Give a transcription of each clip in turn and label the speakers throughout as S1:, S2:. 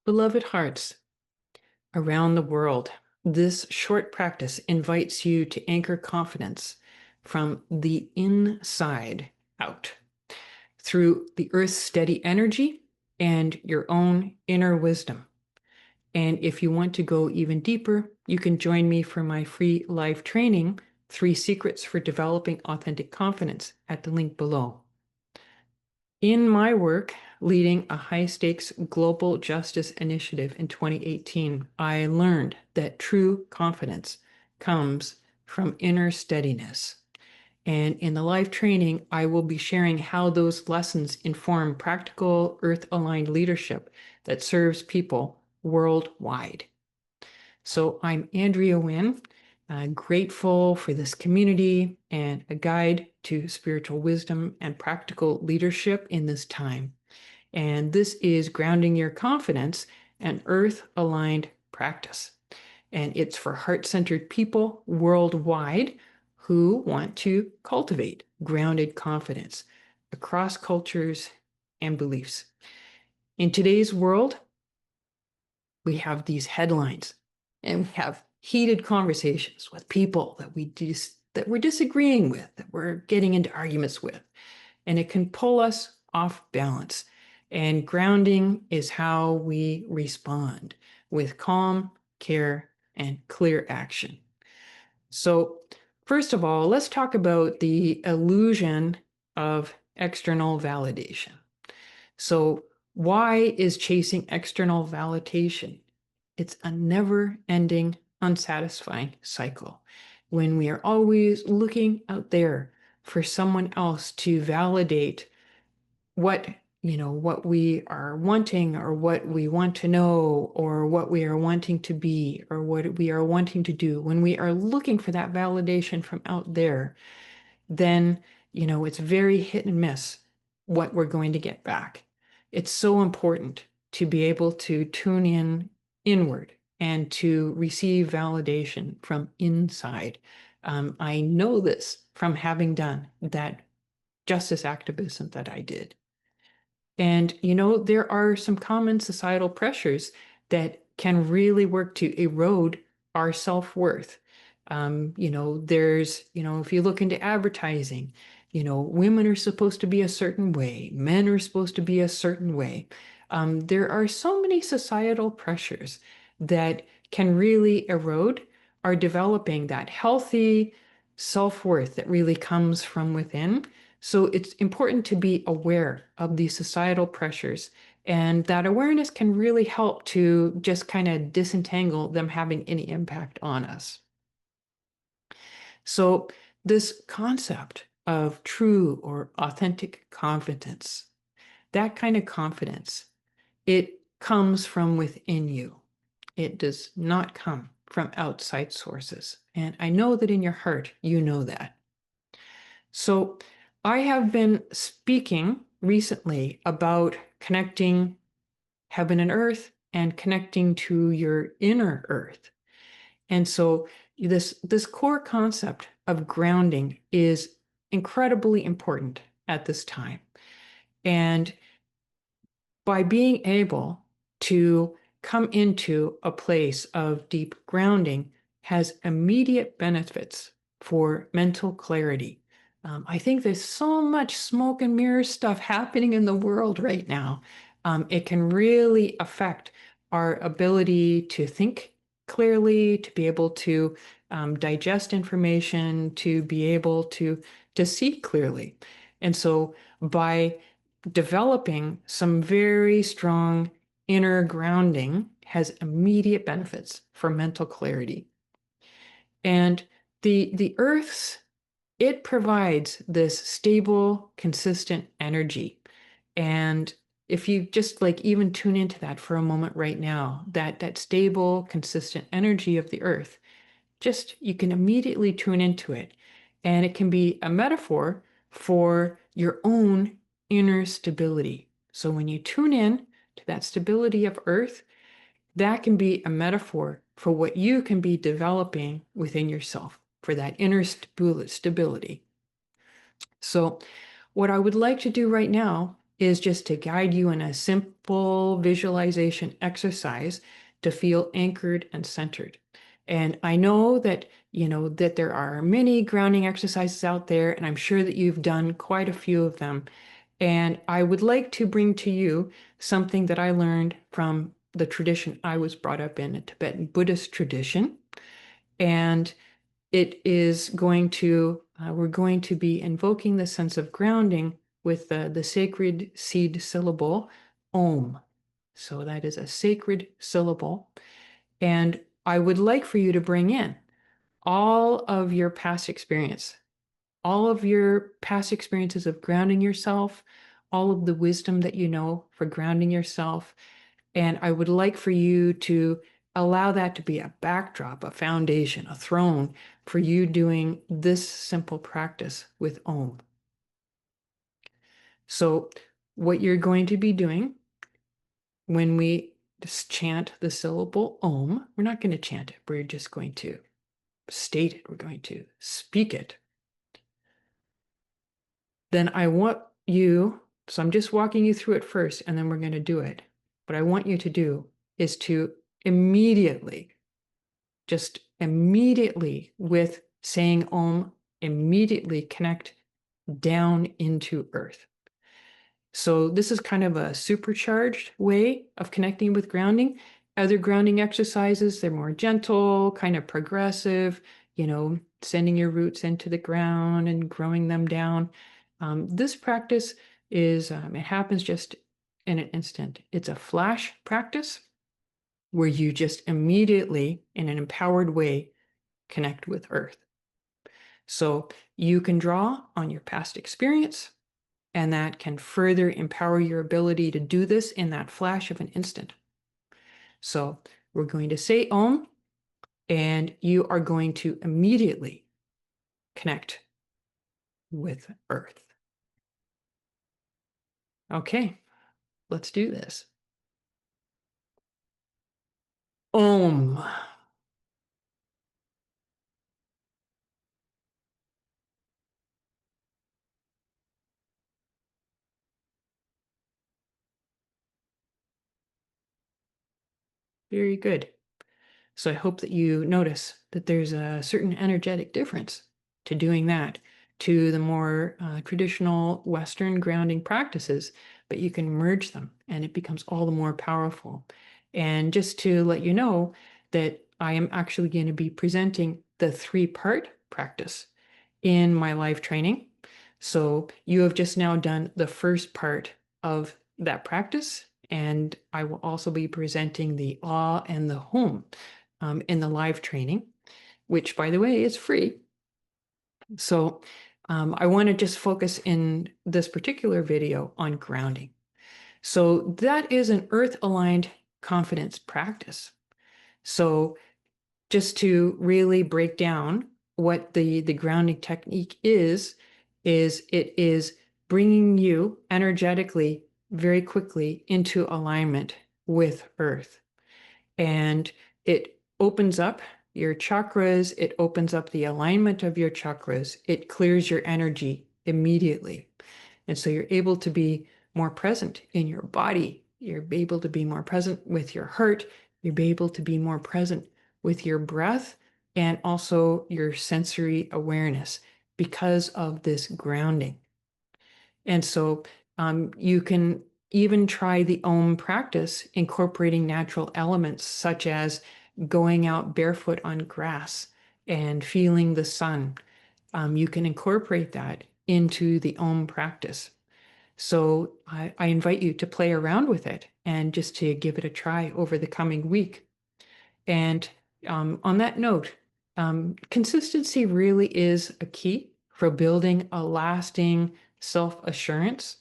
S1: Beloved hearts around the world, this short practice invites you to anchor confidence from the inside out through the earth's steady energy and your own inner wisdom. And if you want to go even deeper, you can join me for my free live training, 3 Secrets for Developing Authentic Confidence, at the link below. In my work leading a high-stakes global justice initiative in 2018, I learned that true confidence comes from inner steadiness. And in the live training, I will be sharing how those lessons inform practical, earth-aligned leadership that serves people worldwide. So I'm Andrea Winn, grateful for this community and a guide to spiritual wisdom and practical leadership in this time. And this is Grounding Your Confidence, an earth-aligned practice. And it's for heart-centered people worldwide who want to cultivate grounded confidence across cultures and beliefs. In today's world, we have these headlines and we have heated conversations with people that we're disagreeing with, that we're getting into arguments with, and it can pull us off balance. And grounding is how we respond with calm, care, and clear action. So first of all, let's talk about the illusion of external validation. So why is chasing external validation? It's a never-ending, unsatisfying cycle. When we are always looking out there for someone else to validate what we are wanting, or what we want to know, or what we are wanting to be, or what we are wanting to do, when we are looking for that validation from out there, then, it's very hit and miss what we're going to get back. It's so important to be able to tune in inward and to receive validation from inside. I know this from having done that justice activism that I did. And, there are some common societal pressures that can really work to erode our self-worth. If you look into advertising, women are supposed to be a certain way, men are supposed to be a certain way. There are so many societal pressures that can really erode our developing that healthy self-worth that really comes from within. So it's important to be aware of these societal pressures, and that awareness can really help to just kind of disentangle them having any impact on us. So this concept of true or authentic confidence, that kind of confidence, it comes from within you. It does not come from outside sources. And I know that in your heart, you know that. So I have been speaking recently about connecting heaven and earth and connecting to your inner earth. And so this core concept of grounding is incredibly important at this time. And by being able to come into a place of deep grounding has immediate benefits for mental clarity. I think there's so much smoke and mirror stuff happening in the world right now. It can really affect our ability to think clearly, to be able to digest information, to be able to see clearly. And so by developing some very strong inner grounding has immediate benefits for mental clarity. And the earth's, it provides this stable, consistent energy. And if you just even tune into that for a moment right now, that stable, consistent energy of the earth, you can immediately tune into it. And it can be a metaphor for your own inner stability. So when you tune in to that stability of earth, that can be a metaphor for what you can be developing within yourself, for that inner stability. So what I would like to do right now is just to guide you in a simple visualization exercise to feel anchored and centered. And I know that, that there are many grounding exercises out there, and I'm sure that you've done quite a few of them. And I would like to bring to you something that I learned from the tradition I was brought up in, a Tibetan Buddhist tradition. And it is going to, we're going to be invoking the sense of grounding with the sacred seed syllable, Om. So that is a sacred syllable. And I would like for you to bring in all of your past experience, all of your past experiences of grounding yourself, all of the wisdom that you know for grounding yourself. And I would like for you to allow that to be a backdrop, a foundation, a throne for you doing this simple practice with Om. So what you're going to be doing when we just chant the syllable Om, we're not going to chant it. We're just going to state it. We're going to speak it. Then I want you, so I'm just walking you through it first, and then we're going to do it. What I want you to do is to immediately, just immediately with saying Om, immediately connect down into earth. So this is kind of a supercharged way of connecting with grounding. Other grounding exercises, they're more gentle, kind of progressive, sending your roots into the ground and growing them down. This practice is, it happens just in an instant. It's a flash practice where you just immediately, in an empowered way, connect with earth. So you can draw on your past experience, and that can further empower your ability to do this in that flash of an instant. So we're going to say Om, and you are going to immediately connect with earth. Okay, let's do this. Om. Very good. So I hope that you notice that there's a certain energetic difference to doing that to the more traditional Western grounding practices, but you can merge them and it becomes all the more powerful. And just to let you know that I am actually going to be presenting the 3-part practice in my live training. So you have just now done the first part of that practice, and I will also be presenting the Ah and the Hum in the live training, which, by the way, is free. So I want to just focus in this particular video on grounding. So that is an earth-aligned confidence practice. So just to really break down what the grounding technique is it is bringing you energetically very quickly into alignment with earth. And it opens up your chakras, it opens up the alignment of your chakras, it clears your energy immediately. And so you're able to be more present in your body. You're able to be more present with your heart. You're able to be more present with your breath and also your sensory awareness because of this grounding. And so you can even try the Om practice, incorporating natural elements such as going out barefoot on grass and feeling the sun. You can incorporate that into the Om practice. So I invite you to play around with it and just to give it a try over the coming week. And on that note, consistency really is a key for building a lasting self-assurance.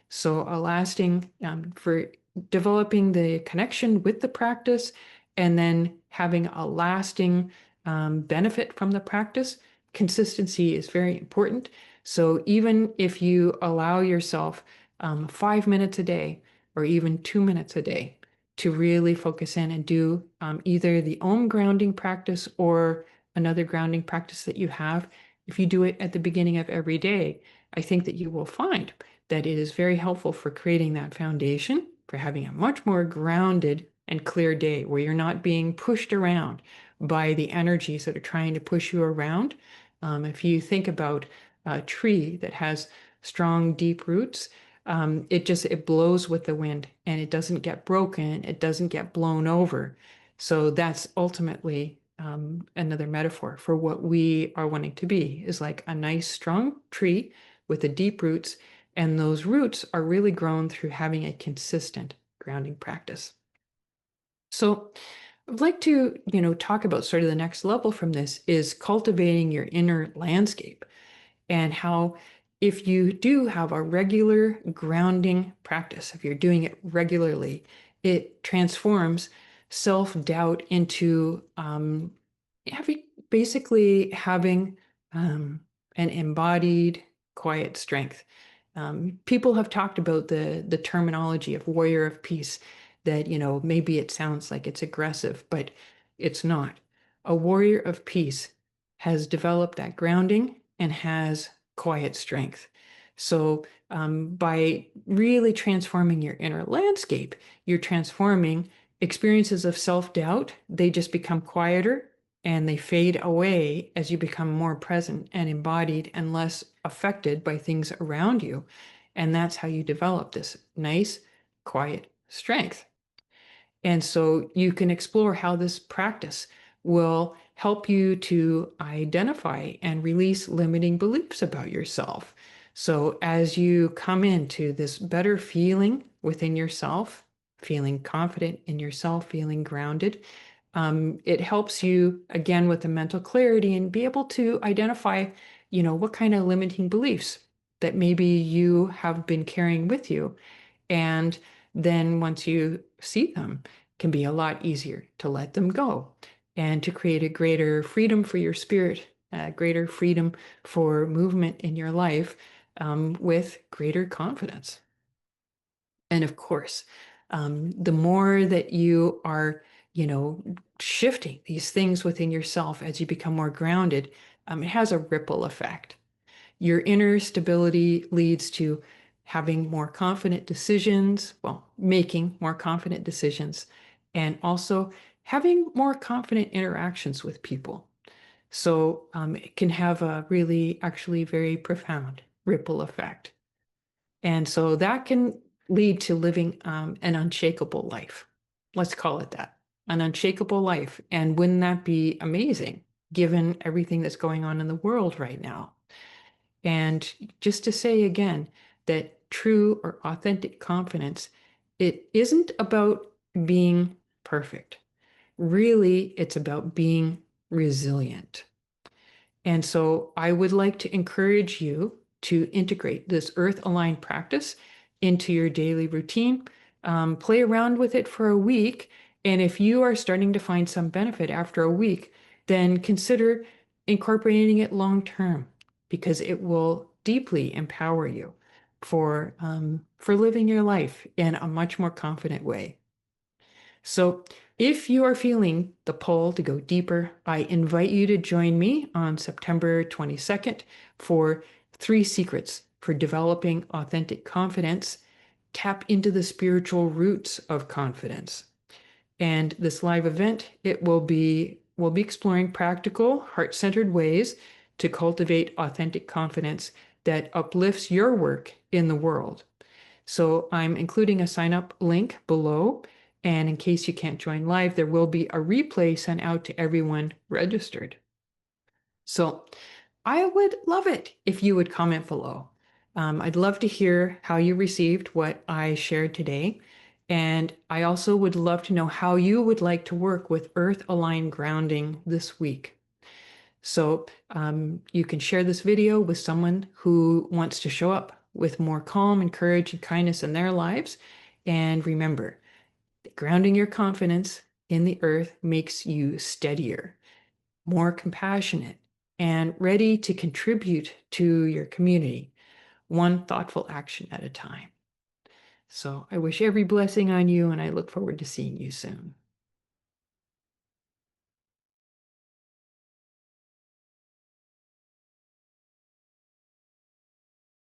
S1: So a lasting for developing the connection with the practice and then having a lasting benefit from the practice. Consistency is very important. So even if you allow yourself 5 minutes a day or even 2 minutes a day to really focus in and do either the Om grounding practice or another grounding practice that you have, if you do it at the beginning of every day, I think that you will find that it is very helpful for creating that foundation for having a much more grounded and clear day where you're not being pushed around by the energies that are trying to push you around. If you think about a tree that has strong, deep roots, it blows with the wind and it doesn't get broken, it doesn't get blown over. So that's ultimately another metaphor for what we are wanting to be, is like a nice, strong tree with the deep roots. And those roots are really grown through having a consistent grounding practice. So I'd like to, talk about sort of the next level from this is cultivating your inner landscape, and how if you do have a regular grounding practice, if you're doing it regularly, it transforms self-doubt into basically having an embodied quiet strength. People have talked about the terminology of warrior of peace, that, maybe it sounds like it's aggressive, but it's not. A warrior of peace has developed that grounding and has quiet strength. So by really transforming your inner landscape, you're transforming experiences of self-doubt. They just become quieter and they fade away as you become more present and embodied and less affected by things around you. And that's how you develop this nice, quiet strength. And so you can explore how this practice will help you to identify and release limiting beliefs about yourself. So as you come into this better feeling within yourself, feeling confident in yourself, feeling grounded, it helps you again with the mental clarity and be able to identify, what kind of limiting beliefs that maybe you have been carrying with you. And then once you see them, it can be a lot easier to let them go and to create a greater freedom for your spirit, greater freedom for movement in your life, with greater confidence. And of course, the more that you are, shifting these things within yourself as you become more grounded, it has a ripple effect. Your inner stability leads to having more confident decisions, well, making more confident decisions, and also having more confident interactions with people. So it can have a really, actually very profound ripple effect. And so that can lead to living an unshakable life. Let's call it that, an unshakable life. And wouldn't that be amazing, given everything that's going on in the world right now? And just to say again that true or authentic confidence, it isn't about being perfect. Really, it's about being resilient. And so I would like to encourage you to integrate this earth-aligned practice into your daily routine. Play around with it for a week. And if you are starting to find some benefit after a week, then consider incorporating it long term, because it will deeply empower you for living your life in a much more confident way. So if you are feeling the pull to go deeper, I invite you to join me on September 22nd for 3 secrets for developing authentic confidence. Tap into the spiritual roots of confidence. And this live event, we'll be exploring practical, heart-centered ways to cultivate authentic confidence that uplifts your work in the world. So I'm including a sign-up link below. And in case you can't join live, there will be a replay sent out to everyone registered. So I would love it if you would comment below. I'd love to hear how you received what I shared today. And I also would love to know how you would like to work with earth-aligned grounding this week. So you can share this video with someone who wants to show up with more calm and courage and kindness in their lives. And remember, grounding your confidence in the earth makes you steadier, more compassionate, and ready to contribute to your community, one thoughtful action at a time. So I wish every blessing on you, and I look forward to seeing you soon.